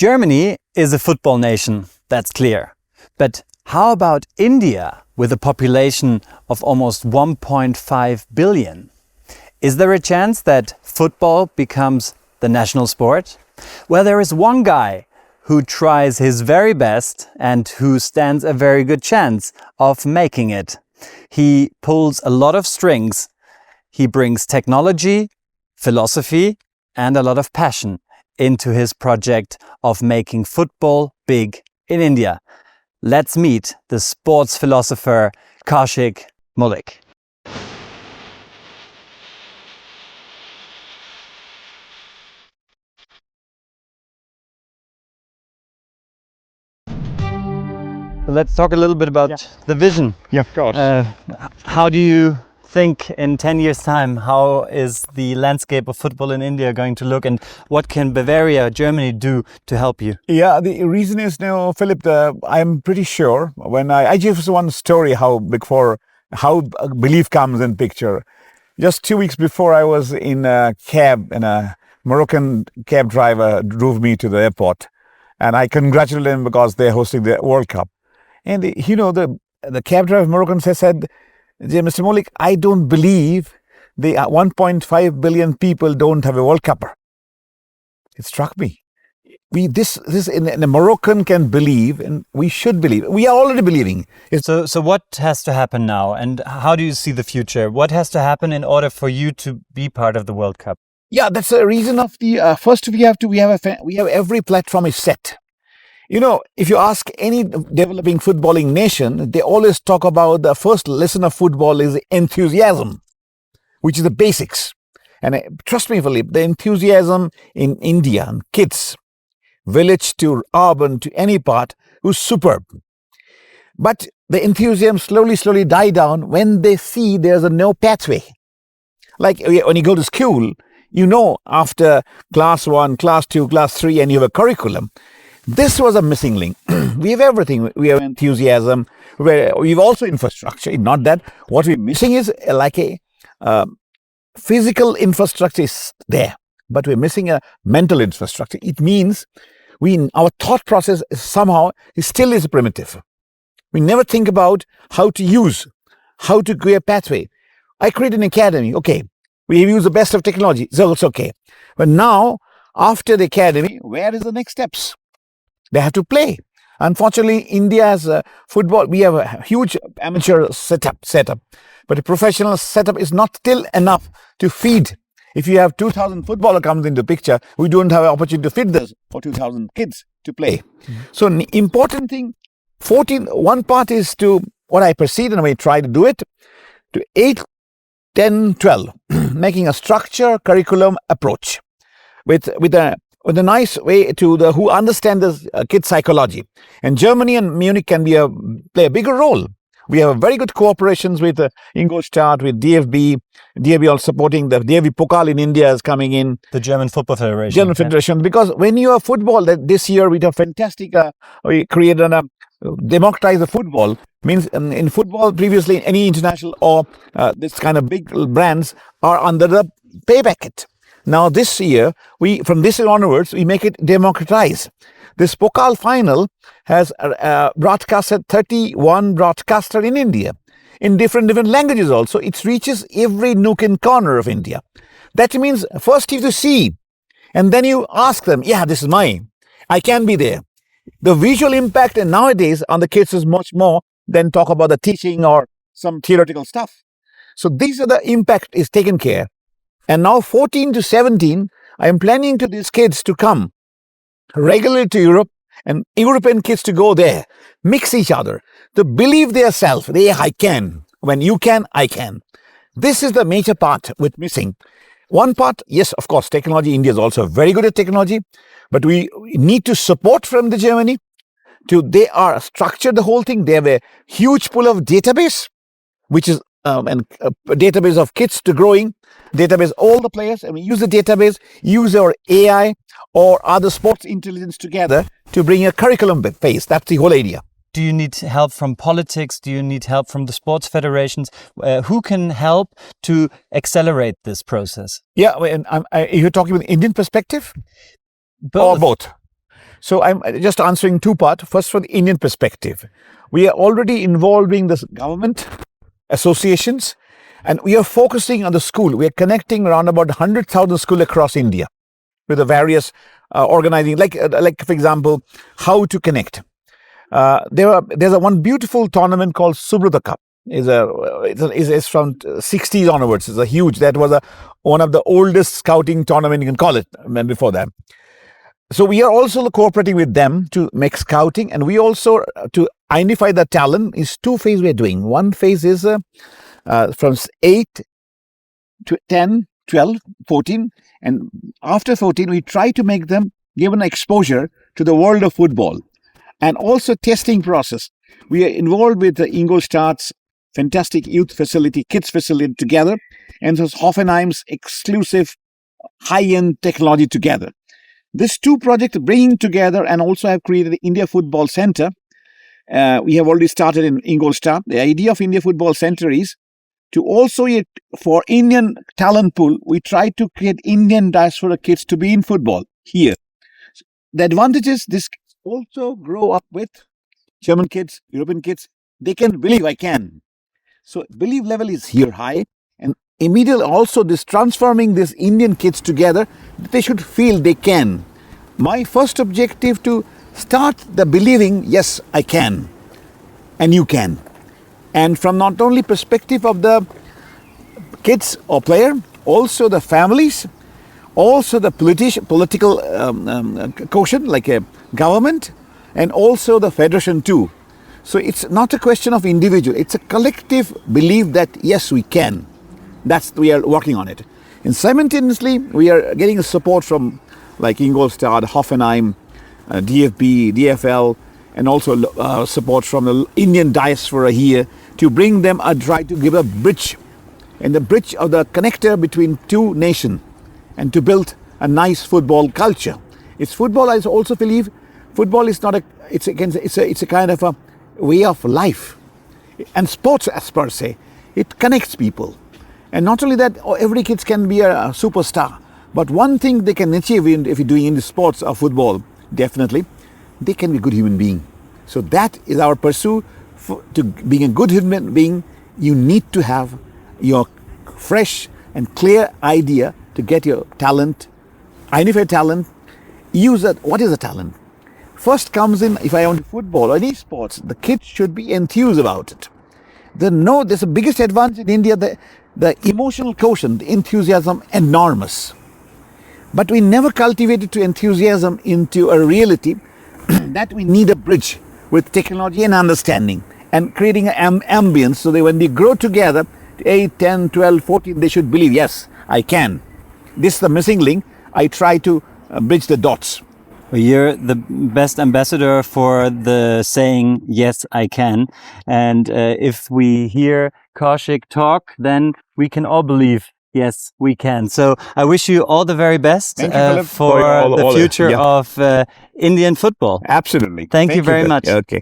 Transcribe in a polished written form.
Germany is a football nation, that's clear. But how about India with a population of almost 1.5 billion? Is there a chance that football becomes the national sport? Well, there is one guy who tries his very best and who stands a very good chance of making it. He pulls a lot of strings. He brings technology, philosophy, and a lot of passion into his project of making football big in India. Let's meet the sports philosopher Kaushik Moulik. Let's talk a little bit about the vision. Yeah, of course. How do you think in 10 years' time, how is the landscape of football in India going to look, and what can Bavaria, Germany do to help you? Yeah, the reason is, Philip, I'm pretty sure when I give one story how belief comes in picture. Just 2 weeks before, I was in a cab, and a Moroccan cab driver drove me to the airport, and I congratulated him because they're hosting the World Cup. And the cab driver Moroccan said, Mr. Moulik, I don't believe the 1.5 billion people don't have a World Cupper. It struck me. This in a Moroccan can believe, and we should believe. We are already believing. So what has to happen now, and how do you see the future? What has to happen in order for you to be part of the World Cup? Yeah, that's the reason of the first we have every platform is set. If you ask any developing footballing nation, they always talk about the first lesson of football is enthusiasm, which is the basics. And trust me, Philip, the enthusiasm in India, and kids, village to urban to any part, was superb. But the enthusiasm slowly die down when they see there's no pathway. Like when you go to school, after class 1, class 2, class 3, and you have a curriculum. This was a missing link. We have everything. We have enthusiasm. We've also infrastructure. Not that. What we're missing is like a physical infrastructure is there, but we're missing a mental infrastructure. It means our thought process somehow still is primitive. We never think about how to create a pathway. I create an academy. Okay, we use the best of technology, so it's okay. But now, after the academy, where is the next steps? They have to play. Unfortunately, India's football, we have a huge amateur setup, but a professional setup is not still enough to feed. If you have 2,000 footballer comes into picture, we don't have an opportunity to feed this for 2,000 kids to play. Mm-hmm. So important thing, one part is to, what I proceed and we try to do it, to 8, 10, 12, making a structure, curriculum approach with a nice way to who understand this kid psychology. And Germany and Munich can play a bigger role. We have very good cooperations with Ingolstadt, with DFB. DFB also supporting the DFB-Pokal in India is coming in. The German Football Federation. Because when you have football, this year we have fantastic, we created democratize the football. Means in football, previously any international or this kind of big brands are under the pay packet. Now this year, from this year onwards, we make it democratize. This Pokal final has broadcasted 31 broadcaster in India, in different languages also. It reaches every nook and corner of India. That means first you have to see, and then you ask them, yeah, this is mine. I can be there. The visual impact nowadays on the kids is much more than talk about the teaching or some theoretical stuff. So these are the impact is taken care. And now 14 to 17, I am planning to these kids to come regularly to Europe and European kids to go there, mix each other, to believe their self. I can. When you can, I can. This is the major part with missing. One part, yes, of course, technology. India is also very good at technology, but we need to support from the Germany. They are structured the whole thing. They have a huge pool of database, which is a database of kids to growing, database all the players, and we use the database, use our AI or other sports intelligence together to bring a curriculum phase. That's the whole idea. Do you need help from politics? Do you need help from the sports federations? Who can help to accelerate this process? Yeah, you're talking about Indian perspective? Both. Or both? So I'm just answering two parts. First, from the Indian perspective, we are already involving the government, associations, and we are focusing on the school. We are connecting around about 100,000 schools across India with the various organizing, like for example, how to connect. There's one beautiful tournament called Subrata Cup. Is from 60s onwards. It's a huge. That was one of the oldest scouting tournament you can call it. Before that, so we are also cooperating with them to make scouting, and we also to identify the talent. Is two phases we are doing. One phase is from 8 to 10, 12, 14, and after 14 we try to make them given exposure to the world of football, and also testing process. We are involved with the Ingolstadt's fantastic youth facility, kids facility together, and so Hoffenheim's exclusive high-end technology together. These two projects bringing together, and also have created the India Football Center. We have already started in Ingolstadt. The idea of India Football Center is to also, for Indian talent pool, we try to create Indian diaspora kids to be in football here. The advantage is this also grow up with German kids, European kids. They can believe I can. So belief level is here high, and immediately also this transforming these Indian kids together, they should feel they can. My first objective to start the believing, yes, I can, and you can. And from not only perspective of the kids or player, also the families, also the political quotient like a government, and also the federation too. So it's not a question of individual, it's a collective belief that yes, we can. We are working on it. And simultaneously, we are getting support from like Ingolstadt, Hoffenheim, DFB, DFL, and also support from the Indian diaspora here to bring them try to give a bridge, and the bridge of the connector between two nations, and to build a nice football culture. It's football. I also believe football is not it's a kind of a way of life, and sports as per se, it connects people. And not only that, every kid can be a superstar, but one thing they can achieve if you're doing in the sports or football, definitely, they can be a good human being. So that is our pursuit. To being a good human being, you need to have your fresh and clear idea to get your talent, identify talent, use it. What is a talent? First comes in, if I want football or any sports, the kids should be enthused about it. There's the biggest advantage in India, the emotional quotient, the enthusiasm, enormous. But we never cultivated to enthusiasm into a reality that we need a bridge with technology and understanding, and creating an ambience so that when they grow together, 8, 10, 12, 14, they should believe, yes, I can. This is the missing link. I try to bridge the dots. Well, you're the best ambassador for the saying, yes, I can. And if we hear Kaushik talk, then we can all believe, yes, we can. So I wish you all the very best Thank you, for the future of Indian football. Absolutely. Thank you very much. Okay.